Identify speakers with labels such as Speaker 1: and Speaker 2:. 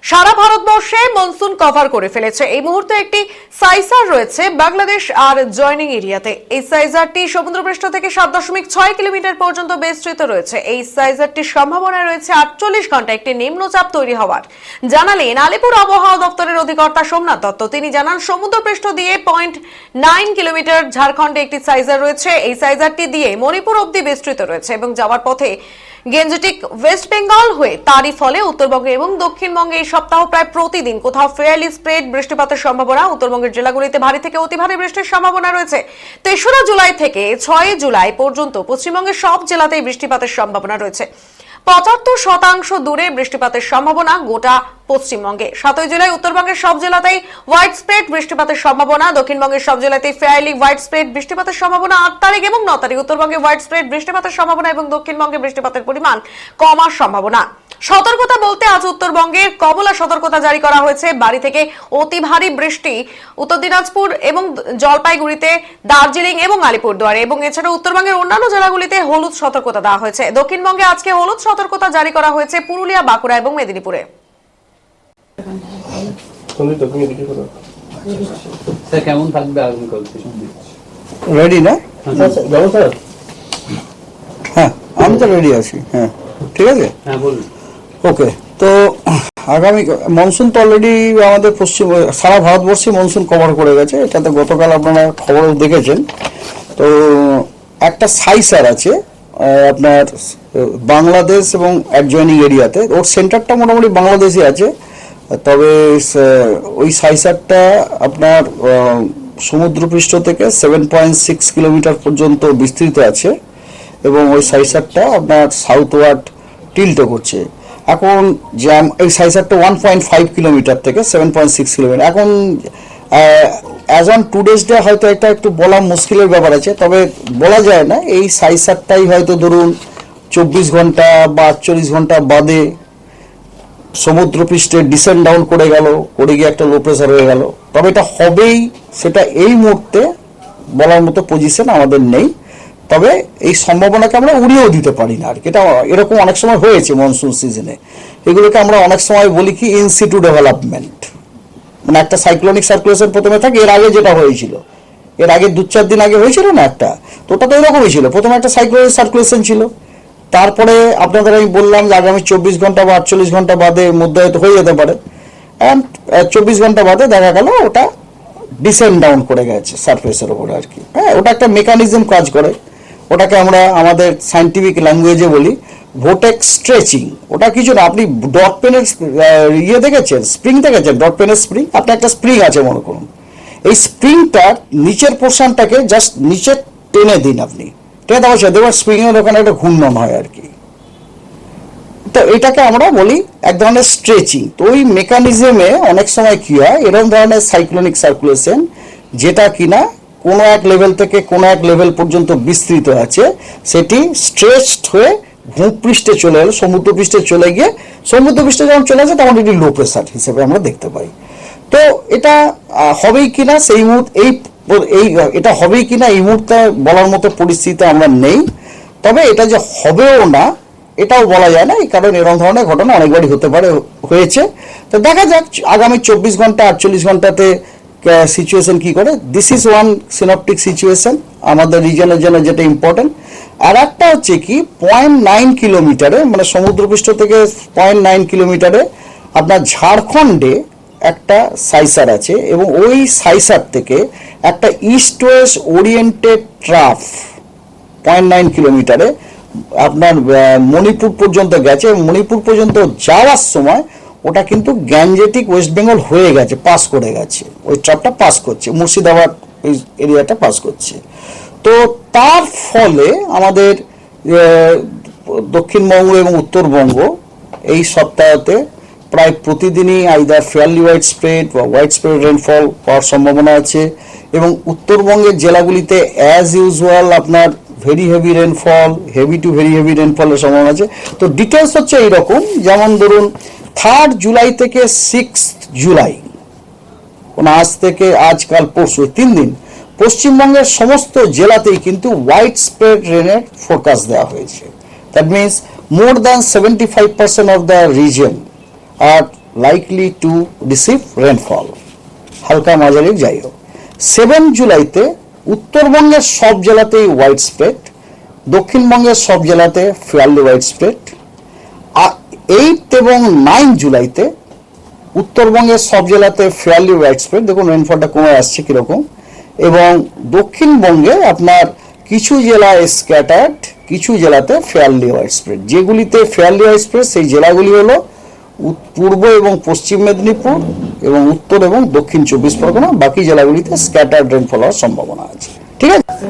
Speaker 1: সারা ভারতবর্ষে monsoon cover করে ফেলেছে। এই মুহূর্তে একটি সাইসার রয়েছে বাংলাদেশ আর জয়নিং এরিয়াতে। এই সাইজারটি সমুদ্রপৃষ্ঠ থেকে 7.6 কিলোমিটার পর্যন্ত বিস্তৃত রয়েছে। এই সাইজারটির সম্ভাবনা রয়েছে 48 ঘন্টা একটি নিম্নচাপ তৈরি হওয়ার, জানালেন আলিপুর আবহাওয়া দপ্তরের অধিকর্তা সোমনাথ দত্ত। তিনি জানান, সমুদ্রপৃষ্ঠ দিয়ে 0.9 কিলোমিটার ঝাড়খণ্ডে একটি সাইজার রয়েছে। এই সাইজারটি দিয়ে মণিপুর অবধি বিস্তৃত রয়েছে এবং যাওয়ার পথে গেঞ্জেটিক ওয়েস্ট বেঙ্গল হয়ে তারই ফলে উত্তরবঙ্গে এবং দক্ষিণবঙ্গে এই সপ্তাহ প্রায় প্রতিদিন কোথাও ফেয়ারলি স্প্রেড বৃষ্টিপাতের সম্ভাবনা। উত্তরবঙ্গের জেলাগুলিতে ভারী থেকে অতি ভারী বৃষ্টির সম্ভাবনা রয়েছে। 3রা জুলাই থেকে 6 জুলাই পর্যন্ত পশ্চিমবঙ্গের সব জেলাতেই বৃষ্টিপাতের সম্ভাবনা রয়েছে। 75% দূরে বৃষ্টিপাতের সম্ভাবনা গোটা পশ্চিমবঙ্গে। 7 জুলাই উত্তরবঙ্গের সব জেলাতেই হোয়াইট স্প্রেড বৃষ্টিপাতের সম্ভাবনা। দক্ষিণবঙ্গের সব জেলাতেই ফেয়ারলি হোয়াইট স্প্রেড বৃষ্টিপাতের সম্ভাবনা। 8 তারিখ এবং 9 তারিখ উত্তরবঙ্গে হোয়াইট স্প্রেড বৃষ্টিপাতের সম্ভাবনা এবং দক্ষিণবঙ্গে বৃষ্টিপাতের পরিমাণ কমার সম্ভাবনা। সতর্কতা বলতে আজ উত্তরবঙ্গের কমলা সতর্কতা জারি করা হয়েছে। ভারী থেকে অতি ভারী বৃষ্টি উত্তর দিনাজপুর এবং জলপাইগুড়িতে, দার্জিলিং এবং আলিপুরদুয়ারে এবং এছাড়া উত্তরবঙ্গের অন্যান্য জেলাগুলিতে হলুদ সতর্কতা দেওয়া হয়েছে। দক্ষিণবঙ্গে আজকে হলুদ সতর্কতা জারি করা হয়েছে পুরুলিয়া, বাঁকুড়া এবং মেদিনীপুরে।
Speaker 2: কেমন থাকবে আগামীকাল?
Speaker 3: রেডি না? হ্যাঁ, আমি তো রেডি আছি। হ্যাঁ, ঠিক আছে।
Speaker 2: হ্যাঁ, বলুন।
Speaker 3: ওকে, তো আগামী মনসুন তো অলরেডি আমাদের সারা ভারতবর্ষে মনসুন কভার করে গেছে। এটা তো গতকাল আপনারা খবরও দেখেছেন। তো একটা সাইসার আছে আপনার বাংলাদেশ এবং অ্যাডজয়নিং এরিয়াতে। ওর সেন্টারটা মোটামুটি বাংলাদেশে আছে, তবে ওই সাইসারটা আপনার সমুদ্রপৃষ্ঠ থেকে 7.6 কিলোমিটার পর্যন্ত বিস্তৃত আছে এবং ওই সাইসারটা আপনার সাউথওয়ার্ড টিল্ট করছে। এখন এই সাইসারটা 1.5 কিলোমিটার থেকে 7.6 কিলোমিটার। এখন অ্যাজ অন টুডেস ডে হয়তো এটা একটু বলা মুশকিলের ব্যাপার আছে, তবে বলা যায় না এই সাইসারটাই হয়তো ধরুন 24 ঘন্টা বা 48 ঘন্টা বাদে সমুদ্রপৃষ্ঠে ডিসেন্ড ডাউন করে গিয়ে একটা লো প্রেসার হয়ে গেল। তবে এটা হবেই, সেটা এই মুহূর্তে বলার মতো পজিশন আমাদের নেই। তবে এই সম্ভাবনাকে আমরা উড়িয়েও দিতে পারি না আর কি। এটা এরকম অনেক সময় হয়েছে মনসুন সিজনে। এগুলোকে আমরা অনেক সময় বলি কি ইনসিটু ডেভেলপমেন্ট, মানে একটা সাইক্লোনিক সার্কুলেশন প্রথমে থাকে। এর আগে যেটা হয়েছিল, এর আগে 2-4 দিন আগে হয়েছিল না একটা, তো ওটা তো এরকমই ছিল। প্রথমে একটা সাইক্লোনিক সার্কুলেশন ছিল, তারপরে আপনাদের আমি বললাম যে আগামী 24 ঘন্টা বা 48 ঘন্টা বাদে মধ্যে হয়তো হয়ে যেতে পারে। অ্যান্ড 24 ঘন্টা বাদে দেখা গেল ওটা ডিসেন্ড ডাউন করে গেছে সারফেসের ওপরে আর কি। হ্যাঁ, ওটা একটা মেকানিজম কাজ করে। ওটাকে আমরা আমাদের সায়েন্টিফিক ল্যাঙ্গুয়েজে বলি ভোটেক্স স্ট্রেচিং। ওটা কিছু না, আপনি ডট পেনের ইয়ে দেখেছেন, স্প্রিং দেখেছেন, ডট পেনের স্প্রিং। আপনার একটা স্প্রিং আছে মনে করুন, এই স্প্রিংটার নিচের পোর্শনটাকে জাস্ট নিচে টেনে দিন আপনি, টেনে দেওয়ার সাথে দেখবেন স্প্রিংয়ের ওখানে একটা ঘূর্ণন হয় আর কি। তো এটাকে আমরা বলি এক ধরনের স্ট্রেচিং। তো ওই মেকানিজমে অনেক সময় কি হয়, এরকম ধরনের সাইক্লোনিক সার্কুলেশন যেটা কিনা কোনো এক লেভেল থেকে কোনো এক লেভেল পর্যন্ত বিস্তৃত আছে, সেটি স্ট্রেচড হয়ে ভূপৃষ্ঠে চলে এলো, সমুদ্রপৃষ্ঠে চলে গিয়ে সমুদ্রপৃষ্ঠে যখন চলে আসে তখন এটি লো প্রেসার হিসেবে আমরা দেখতে পাই। তো এটা হবেই কিনা সেই মুহূর্তে এটা হবেই কিনা এই মুহূর্তে বলার মতো পরিস্থিতিতে আমরা নেই। তবে এটা যে হবেও না এটাও বলা যায় না, এই কারণ এরকম ধরনের ঘটনা অনেকবারই হতে পারে, হয়েছে। তো দেখা যাক আগামী 24 ঘন্টা 48 ঘন্টাতে সিচুয়েশন কি করে। This is one synoptic situation আমাদের রিজনের জন্য যেটা ইম্পর্টেন্ট। আর একটা হচ্ছে কি 0.9 কিলোমিটারে, মানে সমুদ্রপৃষ্ঠ থেকে 0.9 কিলোমিটারে আপনার ঝাড়খণ্ডে একটা সাইসার আছে এবং ওই সাইসার থেকে একটা ইস্ট ওয়েস্ট ওরিয়েন্টেড ট্রাফ 0.9 কিলোমিটারে আপনার মণিপুর পর্যন্ত গেছে। মণিপুর পর্যন্ত যাওয়ার সময় ওটা কিন্তু গ্যাঞ্জেটিক ওয়েস্ট বেঙ্গল হয়ে গেছে, পাস করে গেছে। ওই ট্রাফটা পাস করছে, মুর্শিদাবাদ ওই এরিয়াটা পাস করছে। তো তার ফলে আমাদের দক্ষিণবঙ্গ এবং উত্তরবঙ্গ এই সপ্তাহতে প্রায় প্রতিদিনই আইদার ফেয়ারলি হোয়াইট স্প্রেড বা হোয়াইট স্প্রেড রেনফল হওয়ার সম্ভাবনা আছে এবং উত্তরবঙ্গের জেলাগুলিতে অ্যাজ ইউজুয়াল আপনার very heavy rainfall, heavy to very heavy রেনফলের সম্ভাবনা আছে। তো ডিটেলস হচ্ছে এইরকম, যেমন ধরুন 3 জুলাই থেকে 6 জুলাই, আজ থেকে আজকাল পরশু 3 দিন পশ্চিমবঙ্গের সমস্ত জেলাতেই কিন্তু হোয়াইট স্প্রেড রেনের ফোরকাস্ট দেওয়া হয়েছে। That means more than 75% of the reason are likely to receive rainfall, হালকা মাঝারি যাই হোক। 7 জুলাইতে উত্তরবঙ্গের সব জেলাতেই হোয়াইট স্প্রেড, দক্ষিণবঙ্গের সব জেলাতে ফেয়ারলি হোয়াইট স্প্রেড। 8 এবং 9 জুলাইতে উত্তরবঙ্গের সব জেলাতে ফেয়ারলি হোয়াইট স্প্রেড, দেখুন রেনফলটা কমে আসছে কিরকম। এবং দক্ষিণবঙ্গে আপনার কিছু জেলায় স্ক্যাটার্ড, কিছু জেলাতে ফেয়ারলি হোয়াইট স্প্রেড। যেগুলিতে ফেয়ারলি হোয়াইট স্প্রেড সেই জেলাগুলি হলো পূর্ব এবং পশ্চিম মেদিনীপুর এবং উত্তর এবং দক্ষিণ 24 পরগনা। বাকি জেলাগুলিতে স্ক্যাটার্ড রেনফল হওয়ার সম্ভাবনা আছে। ঠিক আছে।